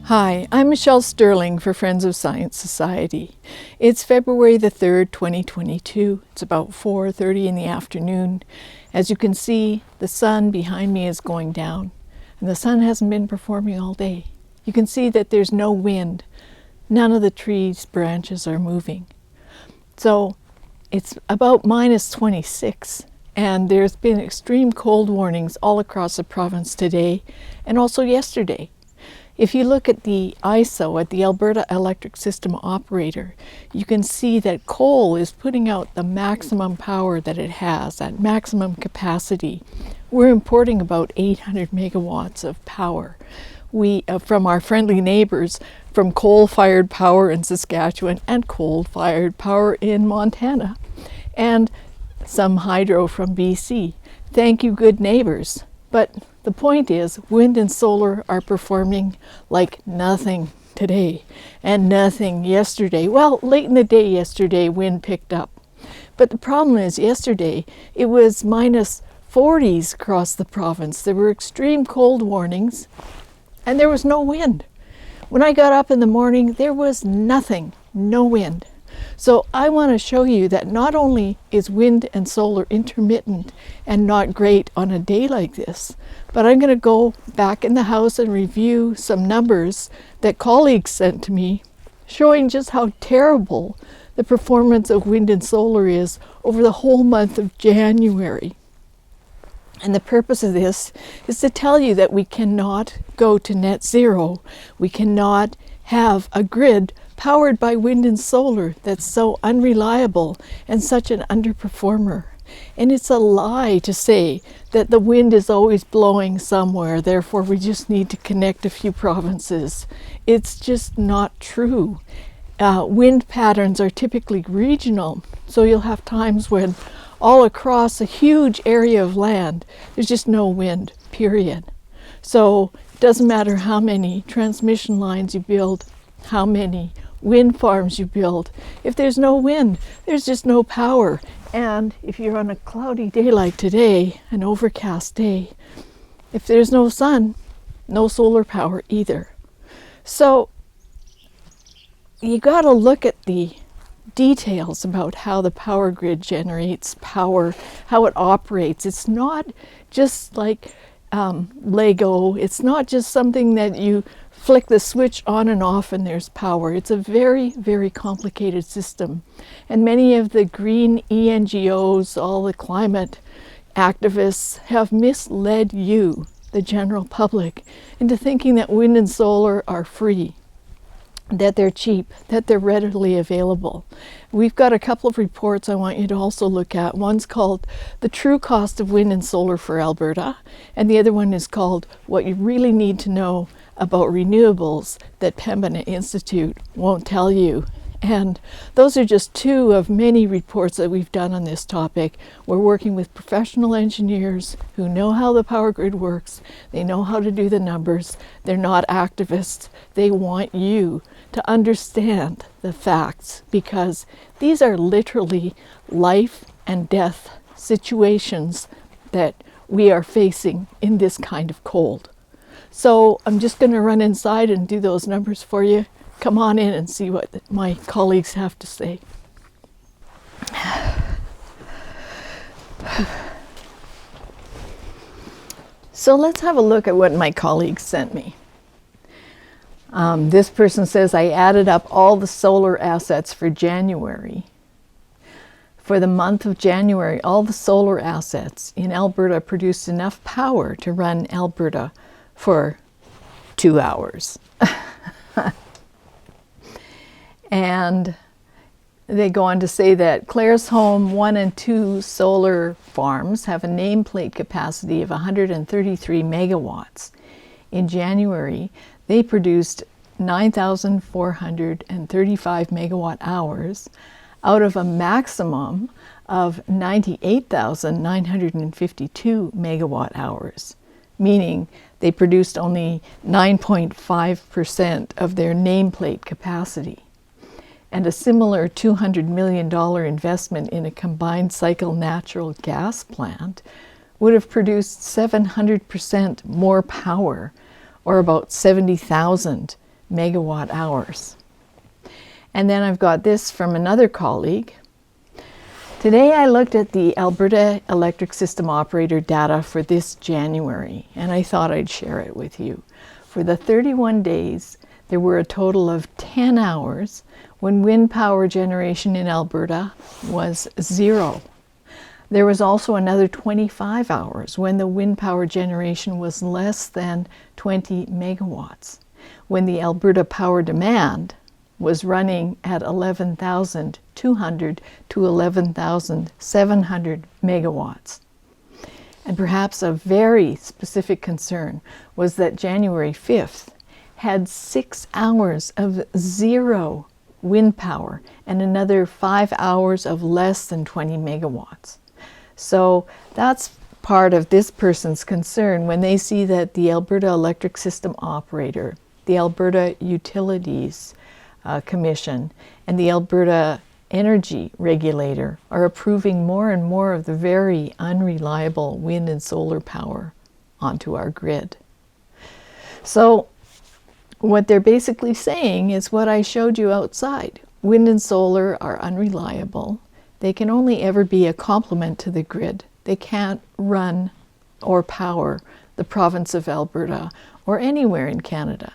Hi, I'm Michelle Stirling for Friends of Science Society. It's February the 3rd, 2022. It's about 4:30 in the afternoon. As you can see, the sun behind me is going down, and the sun hasn't been performing all day. You can see that there's no wind. None of the trees' branches are moving. So it's about minus 26, and there's been extreme cold warnings all across the province today and also yesterday. If you look at the ISO, at the Alberta Electric System Operator, you can see that coal is putting out the maximum power that it has, at maximum capacity. We're importing about 800 megawatts of power. From our friendly neighbors, from coal-fired power in Saskatchewan and coal-fired power in Montana, and some hydro from BC. Thank you, good neighbors. But the point is, wind and solar are performing like nothing today and nothing yesterday. Well, late in the day yesterday, wind picked up. But the problem is, yesterday, it was minus 40s across the province. There were extreme cold warnings, and there was no wind. When I got up in the morning, there was nothing, no wind. So I want to show you that not only is wind and solar intermittent and not great on a day like this, but I'm going to go back in the house and review some numbers that colleagues sent to me showing just how terrible the performance of wind and solar is over the whole month of January. And the purpose of this is to tell you that we cannot go to net zero. We cannot have a grid powered by wind and solar that's so unreliable and such an underperformer. And it's a lie to say that the wind is always blowing somewhere, therefore we just need to connect a few provinces. It's just not true. Wind patterns are typically regional, so you'll have times when all across a huge area of land, there's just no wind, period. So it doesn't matter how many transmission lines you build, how many wind farms you build. If there's no wind, there's just no power. And if you're on a cloudy day like today, an overcast day, if there's no sun, no solar power either. So you got to look at the details about how the power grid generates power, how it operates. It's not just like Lego. It's not just something that you flick the switch on and off and there's power. It's a very, very complicated system. And many of the green NGOs, all the climate activists, have misled you, the general public, into thinking that wind and solar are free, that they're cheap, that they're readily available. We've got a couple of reports I want you to also look at. One's called The True Cost of Wind and Solar for Alberta, and the other one is called What You Really Need to Know About Renewables That Pembina Institute Won't Tell You. And those are just two of many reports that we've done on this topic. We're working with professional engineers who know how the power grid works. They know how to do the numbers. They're not activists. They want you to understand the facts, because these are literally life and death situations that we are facing in this kind of cold. So I'm just going to run inside and do those numbers for you. Come on in and see what my colleagues have to say. So let's have a look at what my colleagues sent me. This person says, I added up all the solar assets for January. For the month of January, all the solar assets in Alberta produced enough power to run Alberta for 2 hours. And they go on to say that Claresholm 1 and 2 solar farms have a nameplate capacity of 133 megawatts. In January, they produced 9,435 megawatt hours out of a maximum of 98,952 megawatt hours, meaning they produced only 9.5% of their nameplate capacity. And a similar $200 million investment in a combined cycle natural gas plant would have produced 700% more power, or about 70,000 megawatt hours. And then I've got this from another colleague. Today I looked at the Alberta Electric System Operator data for this January, and I thought I'd share it with you. For the 31 days, there were a total of 10 hours when wind power generation in Alberta was 0. There was also another 25 hours when the wind power generation was less than 20 megawatts, when the Alberta power demand was running at 11,200 to 11,700 megawatts. And perhaps a very specific concern was that January 5th had 6 hours of 0 wind power and another 5 hours of less than 20 megawatts. So that's part of this person's concern when they see that the Alberta Electric System Operator, the Alberta Utilities Commission, and the Alberta Energy Regulator are approving more and more of the very unreliable wind and solar power onto our grid. So what they're basically saying is what I showed you outside. Wind and solar are unreliable. They can only ever be a complement to the grid. They can't run or power the province of Alberta or anywhere in Canada.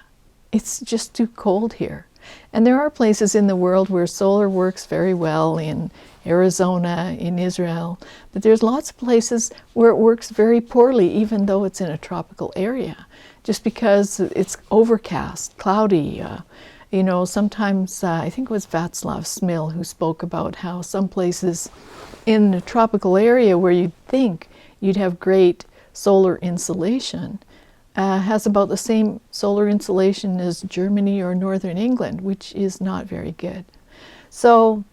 It's just too cold here. And there are places in the world where solar works very well, in Arizona, in Israel, but there's lots of places where it works very poorly, even though it's in a tropical area, just because it's overcast, cloudy. You know, sometimes, I think it was Václav Smil who spoke about how some places in a tropical area where you'd think you'd have great solar insulation has about the same solar insulation as Germany or Northern England, which is not very good. So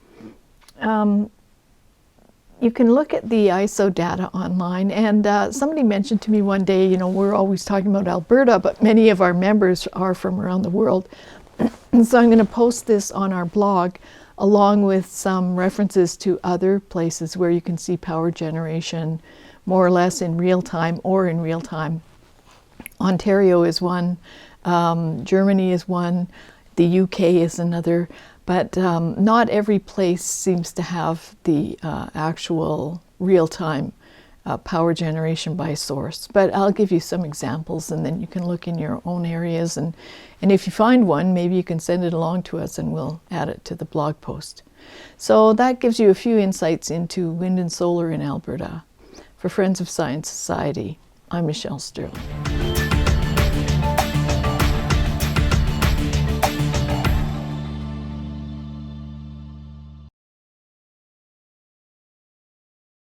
you can look at the ISO data online, and somebody mentioned to me one day, you know, we're always talking about Alberta, but many of our members are from around the world. And so I'm going to post this on our blog along with some references to other places where you can see power generation more or less in real time or in real time. Ontario is one, Germany is one, the UK is another, but not every place seems to have the actual real-time power generation by source. But I'll give you some examples, and then you can look in your own areas, and if you find one, maybe you can send it along to us and we'll add it to the blog post. So that gives you a few insights into wind and solar in Alberta. For Friends of Science Society, I'm Michelle Stirling.